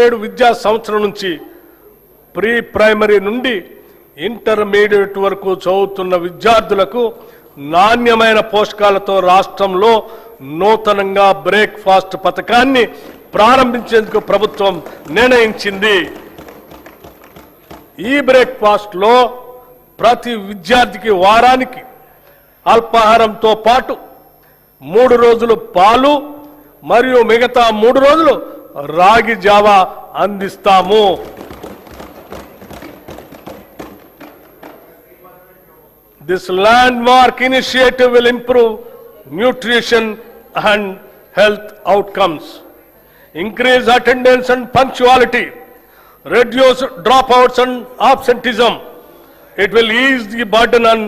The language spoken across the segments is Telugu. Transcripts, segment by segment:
2027 విద్యా సంవత్సరం నుంచి ప్రీ ప్రైమరీ నుండి ఇంటర్మీడియట్ వరకు చదువుతున్న విద్యార్థులకు నాణ్యమైన పోషకాలతో రాష్ట్రంలో నూతనంగా బ్రేక్ఫాస్ట్ పథకాన్ని ప్రారంభించేందుకు ప్రభుత్వం నిర్ణయించింది. ఈ బ్రేక్ఫాస్ట్ లో ప్రతి విద్యార్థికి వారానికి అల్పాహారంతో పాటు 3 రోజులు పాలు మరియు మిగతా 3 రోజులు రాగి జావా అందిస్తాము. This landmark initiative will improve nutrition and health outcomes, increase attendance and punctuality, reduce dropouts and absenteeism. It will ease the burden on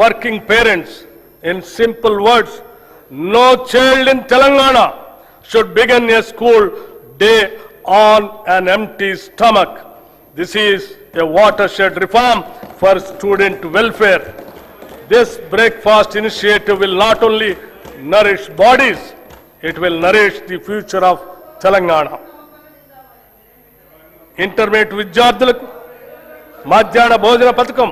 working parents. In simple words, no child in Telangana should begin a school day on an empty stomach. This is a watershed reform for student welfare. This breakfast initiative will not only nourish bodies, it will nourish the future of Telangana. Intermediate విద్యార్థులకు మధ్యాహ్న భోజన పథకం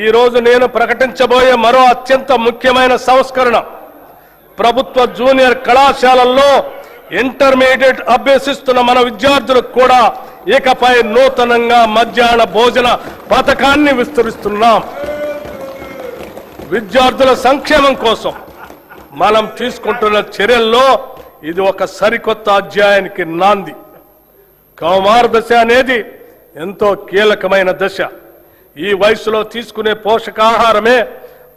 ఈ రోజు నేను ప్రకటించబోయే మరో అత్యంత ముఖ్యమైన సంస్కరణ. ప్రభుత్వ జూనియర్ కళాశాలల్లో ఇంటర్మీడియట్ అభ్యసిస్తున్న మన విద్యార్థులకు కూడా ఇకపై నూతనంగా మధ్యాహ్న భోజన పథకాన్ని విస్తరిస్తున్నాం. విద్యార్థుల సంక్షేమం కోసం మనం తీసుకుంటున్న చర్యల్లో ఇది ఒక సరికొత్త అధ్యాయానికి నాంది. కౌమార దశ అనేది ఎంతో కీలకమైన దశ. ఈ వయసులో తీసుకునే పోషకాహారమే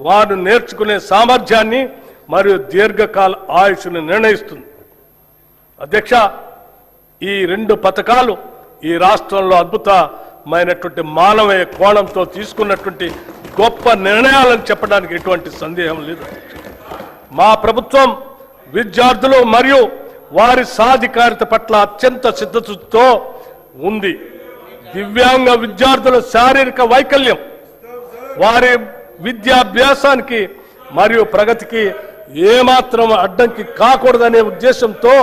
వారు నేర్చుకునే సామర్థ్యాన్ని మరియు దీర్ఘకాల ఆయుష్ను నిర్ణయిస్తుంది. అధ్యక్ష, ఈ 2 పథకాలు ఈ రాష్ట్రంలో అద్భుతమైనటువంటి మానవీయ కోణంతో తీసుకున్నటువంటి గొప్ప నిర్ణయాలను చెప్పడానికి ఎటువంటి సందేహం లేదు. మా ప్రభుత్వం విద్యార్థులు మరియు వారి సాధికారిత పట్ల అత్యంత సిద్ధతతో ఉంది. దివ్యాంగ విద్యార్థుల శారీరక వైకల్యం వారి విద్యాభ్యాసానికి మరియు ప్రగతికి ఏమాత్రం అడ్డంకి కాకూడదనే ఉద్దేశంతో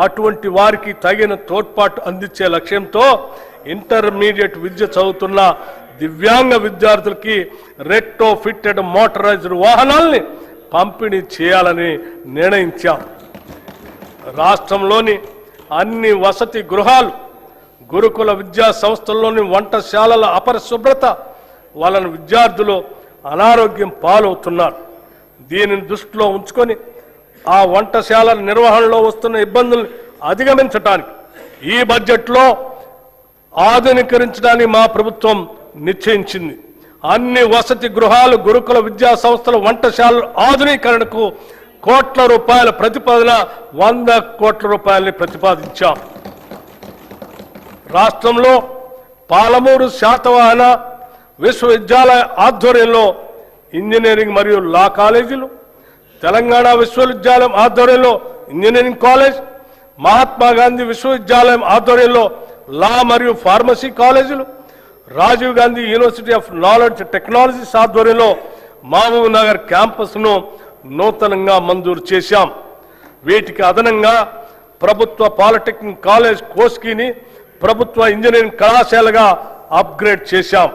అటువంటి వారికి తగిన తోడ్పాటు అందించే లక్ష్యంతో ఇంటర్మీడియట్ విద్య చదువుతున్న దివ్యాంగ విద్యార్థులకి రెట్రో ఫిట్టెడ్ మోటరైజ్డ్ వాహనాల్ని పంపిణీ చేయాలని నిర్ణయించాం. రాష్ట్రంలోని అన్ని వసతి గృహాలు, గురుకుల విద్యా సంస్థల్లోని వంటశాలల అపరిశుభ్రత వలన విద్యార్థులు అనారోగ్యం పాలవుతున్నారు. దీనిని దృష్టిలో ఉంచుకొని ఆ వంటశాలల నిర్వహణలో వస్తున్న ఇబ్బందులను అధిగమించడానికి ఈ బడ్జెట్లో ఆధునీకరించడానికి మా ప్రభుత్వం నిశ్చయించింది. అన్ని వసతి గృహాలు, గురుకుల విద్యా సంస్థల వంటశాలల ఆధునీకరణకు కోట్ల రూపాయల ప్రతిపాదన 100 కోట్ల రూపాయలని ప్రతిపాదించాం. రాష్ట్రంలో పాలమూరు శాతవాహన విశ్వవిద్యాలయ ఆధ్వర్యంలో ఇంజనీరింగ్ మరియు లా కాలేజీలు, తెలంగాణ విశ్వవిద్యాలయం ఆధ్వర్యంలో ఇంజనీరింగ్ కాలేజ్, మహాత్మా గాంధీ విశ్వవిద్యాలయం ఆధ్వర్యంలో లా మరియు ఫార్మసీ కాలేజీలు, Rajiv Gandhi university of knowledge technologies ఆధ్వర్యంలో మహబూబ్ నగర్ క్యాంపస్ను నూతనంగా మంజూరు చేశాం. వీటికి అదనంగా ప్రభుత్వ పాలిటెక్నిక్ కాలేజ్ కోస్కీని ప్రభుత్వ ఇంజనీరింగ్ కళాశాలగా అప్గ్రేడ్ చేశాం.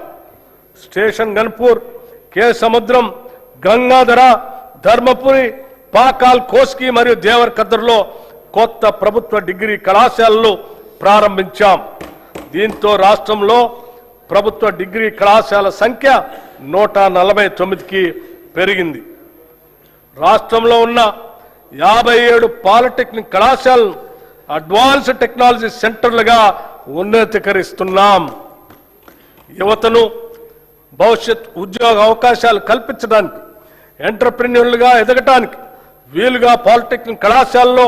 స్టేషన్ గన్పూర్, కే సముద్రం, గంగాధర, ధర్మపురి, పాకాల్, కోస్కీ మరియు దేవరకద్రలో కొత్త ప్రభుత్వ డిగ్రీ కళాశాలలు ప్రారంభించాం. దీంతో రాష్ట్రంలో ప్రభుత్వ డిగ్రీ కళాశాల సంఖ్య 149కి పెరిగింది. రాష్ట్రంలో ఉన్న 57 పాలిటెక్నిక్ కళాశాలను అడ్వాన్స్డ్ టెక్నాలజీ సెంటర్లుగా ఉన్నతీకరిస్తున్నాం. యువతను భవిష్యత్ ఉద్యోగ అవకాశాలు కల్పించడానికి, ఎంటర్ప్రెన్యూర్లుగా ఎదగటానికి వీలుగా పాలిటెక్నిక్ కళాశాలలో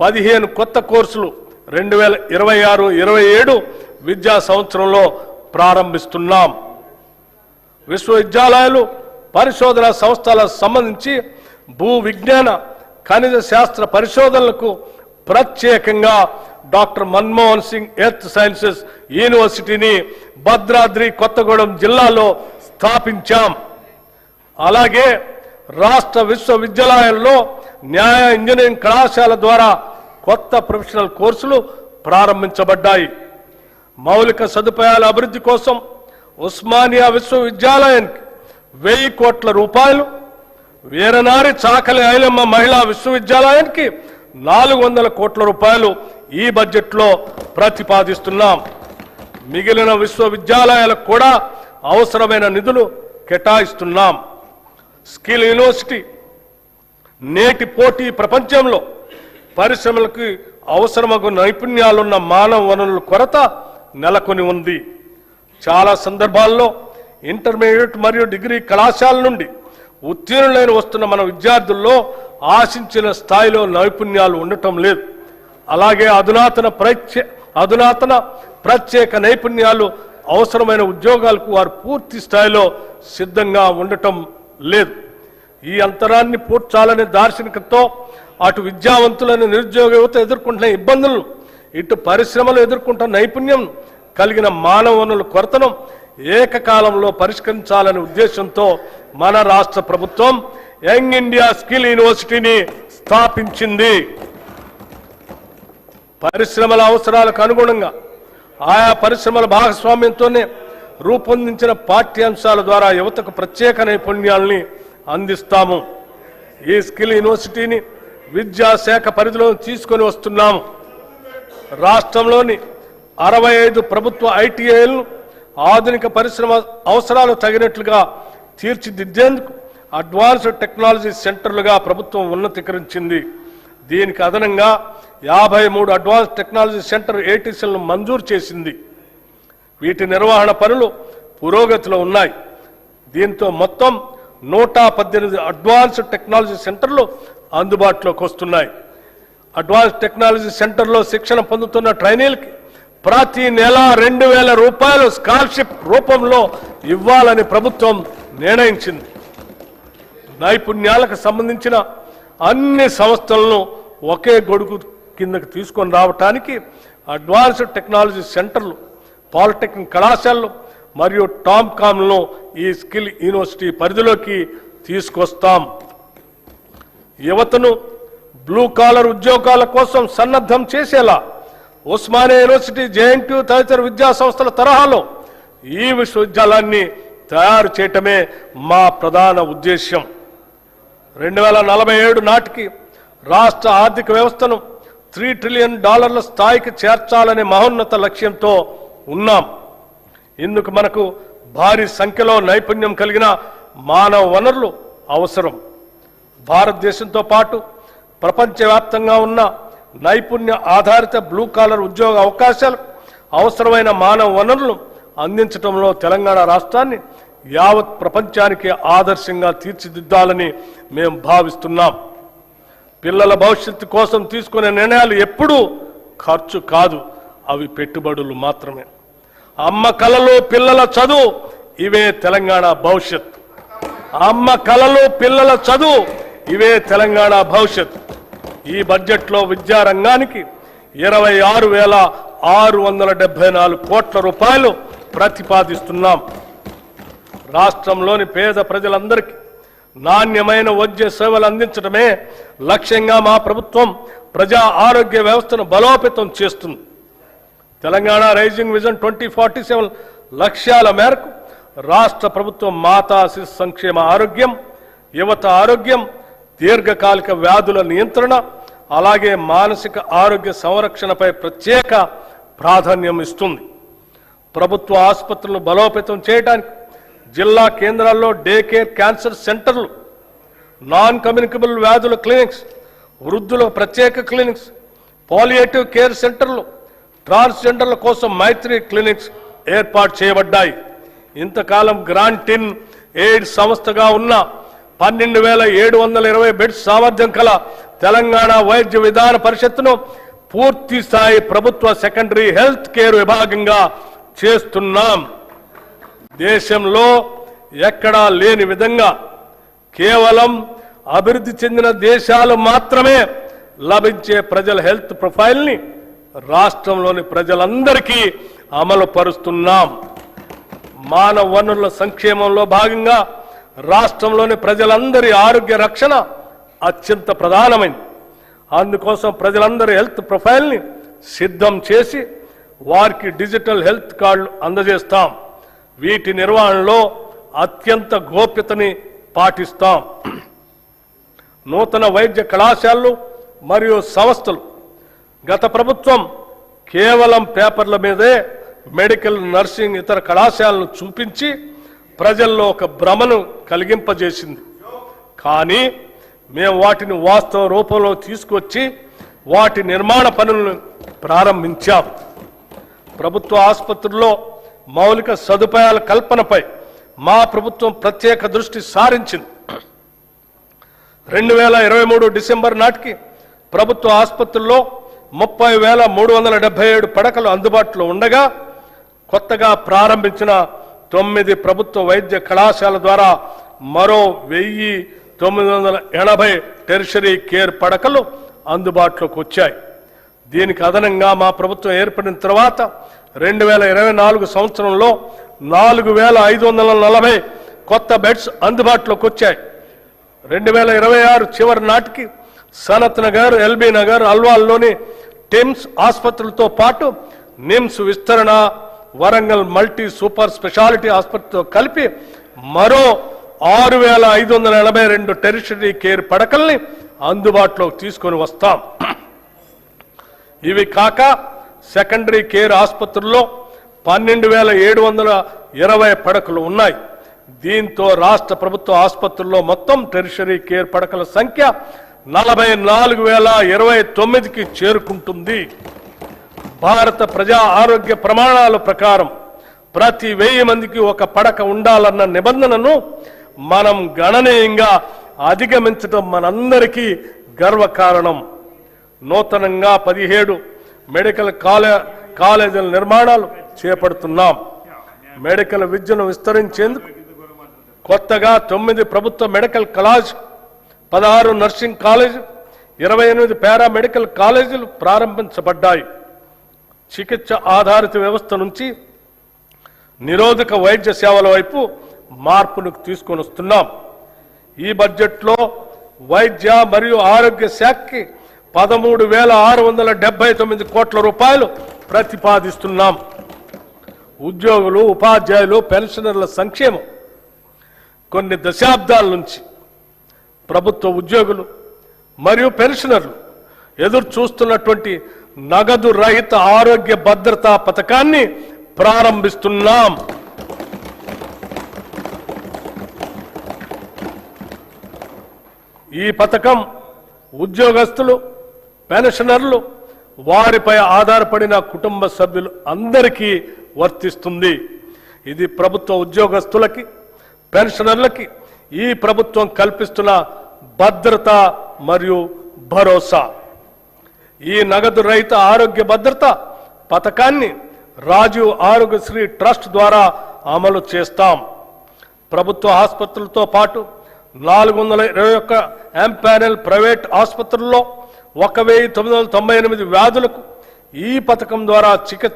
15 కొత్త కోర్సులు 2026-27 విద్యా సంవత్సరంలో ప్రారంభిస్తున్నాం. విశ్వవిద్యాలయాలు, పరిశోధన సంస్థలకు సంబంధించి భూ విజ్ఞాన, ఖనిజ శాస్త్ర పరిశోధనలకు ప్రత్యేకంగా doctor Manmohan Singh earth sciences యూనివర్సిటీని భద్రాద్రి కొత్తగూడెం జిల్లాలో స్థాపించాం. అలాగే రాష్ట్ర విశ్వవిద్యాలయాల్లో న్యాయ ఇంజనీరింగ్ కళాశాల ద్వారా కొత్త ప్రొఫెషనల్ కోర్సులు ప్రారంభించబడ్డాయి. మౌలిక సదుపాయాల అభివృద్ధి కోసం ఉస్మానియా విశ్వవిద్యాలయానికి 1000 కోట్ల రూపాయలు, వీరనారి చాకలి ఐలమ్మ మహిళా విశ్వవిద్యాలయానికి 400 కోట్ల రూపాయలు ఈ బడ్జెట్లో ప్రతిపాదిస్తున్నాం. మిగిలిన విశ్వవిద్యాలయాలకు కూడా అవసరమైన నిధులు కేటాయిస్తున్నాం. స్కిల్ యూనివర్సిటీ నేటి పోటీ ప్రపంచంలో పరిశ్రమలకు అవసరమగు నైపుణ్యాలున్న మానవ వనరుల కొరత నెలకొని ఉంది. చాలా సందర్భాల్లో ఇంటర్మీడియట్ మరియు డిగ్రీ కళాశాల నుండి ఉత్తీర్ణులైన వస్తున్న మన విద్యార్థుల్లో ఆశించిన స్థాయిలో నైపుణ్యాలు ఉండటం లేదు. అలాగే అధునాతన ప్రత్యేక నైపుణ్యాలు అవసరమైన ఉద్యోగాలకు వారు పూర్తి స్థాయిలో సిద్ధంగా ఉండటం లేదు. ఈ అంతరాన్ని పూడ్చాలనే దార్శనికతతో అటు విద్యావంతులైన నిరుద్యోగ యువత ఎదుర్కొంటున్న ఇబ్బందులను, ఇటు పరిశ్రమలు ఎదుర్కొంటున్న నైపుణ్యం కలిగిన మానవ వనరుల కొరతను ఏకకాలంలో పరిష్కరించాలనే ఉద్దేశంతో మన రాష్ట్ర ప్రభుత్వం యంగ్ ఇండియా స్కిల్ యూనివర్సిటీని స్థాపించింది. పరిశ్రమల అవసరాలకు అనుగుణంగా ఆయా పరిశ్రమల భాగస్వామ్యంతోనే రూపొందించిన పాఠ్యాంశాల ద్వారా యువతకు ప్రత్యేక నైపుణ్యాలని అందిస్తాము. ఈ స్కిల్ యూనివర్సిటీని విద్యాశాఖ పరిధిలో తీసుకొని వస్తున్నాము. రాష్ట్రంలోని 65 ప్రభుత్వ ఐటీఐలను ఆధునిక పరిశ్రమ అవసరాలు తగినట్లుగా తీర్చిదిద్దేందుకు అడ్వాన్స్డ్ టెక్నాలజీ సెంటర్లుగా ప్రభుత్వం ఉన్నతీకరించింది. దీనికి అదనంగా 53 అడ్వాన్స్ టెక్నాలజీ సెంటర్ ఏటీసీలను మంజూరు చేసింది. వీటి నిర్వహణ పనులు పురోగతిలో ఉన్నాయి. దీంతో మొత్తం 118 అడ్వాన్స్డ్ టెక్నాలజీ సెంటర్లు అందుబాటులోకి వస్తున్నాయి. అడ్వాన్స్ టెక్నాలజీ సెంటర్లో శిక్షణ పొందుతున్న ట్రైనీలకి ప్రతి నెల 2000 రూపాయలు స్కాలర్షిప్ రూపంలో ఇవ్వాలని ప్రభుత్వం నిర్ణయించింది. నైపుణ్యాలకు సంబంధించిన అన్ని సంస్థలను ఒకే గొడుగు కిందకు తీసుకొని రావటానికి అడ్వాన్స్డ్ టెక్నాలజీ సెంటర్లు, పాలిటెక్నిక్ కళాశాలలు మరియు టామ్కామ్లను ఈ స్కిల్ యూనివర్సిటీ పరిధిలోకి తీసుకొస్తాం. యువతను బ్లూ కాలర్ ఉద్యోగాల కోసం సన్నద్ధం చేసేలా ఉస్మానియా యూనివర్సిటీ, జేఎన్టీయూ తదితర విద్యా సంస్థల తరహాలో ఈ విశ్వవిద్యాలయాన్ని తయారు చేయటమే మా ప్రధాన ఉద్దేశ్యం. 2047 నాటికి రాష్ట్ర ఆర్థిక వ్యవస్థను $3 ట్రిలియన్ స్థాయికి చేర్చాలనే మహోన్నత లక్ష్యంతో ఉన్నాం. ఇందుకు మనకు భారీ సంఖ్యలో నైపుణ్యం కలిగిన మానవ వనరులు అవసరం. భారతదేశంతో పాటు ప్రపంచవ్యాప్తంగా ఉన్న నైపుణ్య ఆధారిత బ్లూ కాలర్ ఉద్యోగ అవకాశాలు, అవసరమైన మానవ వనరులను అందించడంలో తెలంగాణ రాష్ట్రాన్ని యావత్ ప్రపంచానికి ఆదర్శంగా తీర్చిదిద్దాలని మేము భావిస్తున్నాం. పిల్లల భవిష్యత్తు కోసం తీసుకునే నిర్ణయాలు ఎప్పుడూ ఖర్చు కాదు, అవి పెట్టుబడులు మాత్రమే. అమ్మ కలలు పిల్లల చదువు, ఇవే తెలంగాణ భవిష్యత్తు. అమ్మ కలలు పిల్లల చదువు, ఇవే తెలంగాణ భవిష్యత్తు. ఈ బడ్జెట్లో విద్యారంగానికి 26,674 కోట్ల రూపాయలు ప్రతిపాదిస్తున్నాం. రాష్ట్రంలోని పేద ప్రజలందరికీ నాణ్యమైన వైద్య సేవలు అందించడమే లక్ష్యంగా మా ప్రభుత్వం ప్రజా ఆరోగ్య వ్యవస్థను బలోపేతం చేస్తుంది. తెలంగాణ రైజింగ్ విజన్ 2047 లక్ష్యాల మేరకు రాష్ట్ర ప్రభుత్వం మాతా శిశు సంక్షేమ ఆరోగ్యం, యువత ఆరోగ్యం, దీర్ఘకాలిక వ్యాధుల నియంత్రణ, అలాగే మానసిక ఆరోగ్య సంరక్షణపై ప్రత్యేక ప్రాధాన్యం ఇస్తుంది. ప్రభుత్వ ఆసుపత్రులను బలోపేతం చేయడానికి జిల్లా కేంద్రాల్లో డే కేర్ క్యాన్సర్ సెంటర్లు, నాన్ కమ్యూనికబుల్ వ్యాధుల క్లినిక్స్, వృద్ధుల ప్రత్యేక క్లినిక్స్, పాలియేటివ్ కేర్ సెంటర్లు, ట్రాన్స్జెండర్ల కోసం మైత్రి క్లినిక్స్ ఏర్పాటు చేయబడ్డాయి. ఇంతకాలం గ్రాంటిన్ ఎయిడ్ సంస్థగా ఉన్న 12,720 బెడ్స్ సామర్థ్యం కల తెలంగాణ వైద్య విధాన పరిషత్తును పూర్తి స్థాయి ప్రభుత్వ సెకండరీ హెల్త్ కేర్ విభాగంగా చేస్తున్నాం. దేశంలో ఎక్కడా లేని విధంగా కేవలం అభివృద్ధి చెందిన దేశాలు మాత్రమే లభించే ప్రజల హెల్త్ ప్రొఫైల్ని రాష్ట్రంలోని ప్రజలందరికీ అమలు పరుస్తున్నాం. మానవ వనరుల సంక్షేమంలో భాగంగా రాష్ట్రంలోని ప్రజలందరి ఆరోగ్య రక్షణ అత్యంత ప్రధానమైంది. అందుకోసం ప్రజలందరి హెల్త్ ప్రొఫైల్ని సిద్ధం చేసి వారికి డిజిటల్ హెల్త్ కార్డులు అందజేస్తాం. వీటి నిర్వహణలో అత్యంత గోప్యతని పాటిస్తాం. నూతన వైద్య కళాశాలలు మరియు సంస్థలు గత ప్రభుత్వం కేవలం పేపర్ల మీదే మెడికల్, నర్సింగ్, ఇతర కళాశాలను చూపించి ప్రజల్లో ఒక భ్రమను కలిగింపజేసింది. కానీ మేము వాటిని వాస్తవ రూపంలో తీసుకొచ్చి వాటి నిర్మాణ పనులను ప్రారంభించాం. ప్రభుత్వ ఆసుపత్రుల్లో మౌలిక సదుపాయాల కల్పనపై మా ప్రభుత్వం ప్రత్యేక దృష్టి సారించింది. 2023 డిసెంబర్ నాటికి ప్రభుత్వ ఆసుపత్రుల్లో 30,377 పడకలు అందుబాటులో ఉండగా కొత్తగా ప్రారంభించిన 9 ప్రభుత్వ వైద్య కళాశాల ద్వారా మరో 1,980 టెరిషరీ కేర్ పడకలు అందుబాటులోకి వచ్చాయి. దీనికి అదనంగా మా ప్రభుత్వం ఏర్పడిన తర్వాత 2024 సంవత్సరంలో 4,540 కొత్త బెడ్స్ అందుబాటులోకి వచ్చాయి. 2026 చివరి నాటికి సనత్ నగర్, ఎల్బీ నగర్, అల్వాల్లోని టిమ్స్ ఆసుపత్రులతో పాటు నిమ్స్ విస్తరణ, వరంగల్ మల్టీ సూపర్ స్పెషాలిటీ ఆసుపత్రితో కలిపి మరో 6,582 టెరిషరీ కేర్ పడకల్ని అందుబాటులోకి తీసుకొని వస్తాం. ఇవి కాక సెకండరీ కేర్ ఆసుపత్రుల్లో 12,720 పడకలు ఉన్నాయి. దీంతో రాష్ట్ర ప్రభుత్వ ఆసుపత్రుల్లో మొత్తం టెరిషరీ కేర్ పడకల సంఖ్య 44,029కి చేరుకుంటుంది. భారత ప్రజా ఆరోగ్య ప్రమాణాల ప్రకారం ప్రతి 1000 మందికి ఒక పడక ఉండాలన్న నిబంధనను మనం గణనీయంగా అధిగమించడం మనందరికీ గర్వకారణం. నూతనంగా 17 మెడికల్ కాలేజీల నిర్మాణాలు చేపడుతున్నాం. మెడికల్ విద్యను విస్తరించేందుకు కొత్తగా 9 ప్రభుత్వ medical college, 16 nursing college, 28 paramedical కాలేజీలు ప్రారంభించబడ్డాయి. చికిత్స ఆధారిత వ్యవస్థ నుంచి నిరోధక వైద్య సేవల వైపు మార్పును తీసుకొని వస్తున్నాం. ఈ బడ్జెట్లో వైద్య మరియు ఆరోగ్య శాఖకి 13,679 కోట్ల రూపాయలు ప్రతిపాదిస్తున్నాం. ఉద్యోగులు, ఉపాధ్యాయులు, పెన్షనర్ల సంక్షేమం. కొన్ని దశాబ్దాల నుంచి ప్రభుత్వ ఉద్యోగులు మరియు పెన్షనర్లు ఎదురు చూస్తున్నటువంటి నగదు రహిత ఆరోగ్య భద్రతా పథకాన్ని ప్రారంభిస్తున్నాం. ఈ పథకం ఉద్యోగస్తులు, పెన్షనర్లు, వారిపై ఆధారపడిన కుటుంబ సభ్యులు అందరికీ వర్తిస్తుంది. ఇది ప్రభుత్వ ఉద్యోగస్తులకి, పెన్షనర్లకి ఈ ప్రభుత్వం కల్పిస్తున్న భద్రత మరియు భరోసా. ఈ నగదు రహిత ఆరోగ్య భద్రత పథకాన్ని రాజీవ్ ఆరోగ్యశ్రీ ట్రస్ట్ ద్వారా అమలు చేస్తాం. ప్రభుత్వ ఆసుపత్రులతో పాటు 421 ఎంపానెల్ ప్రైవేట్ ఆసుపత్రుల్లో 1,998 వ్యాధులకు ఈ పథకం ద్వారా చికిత్స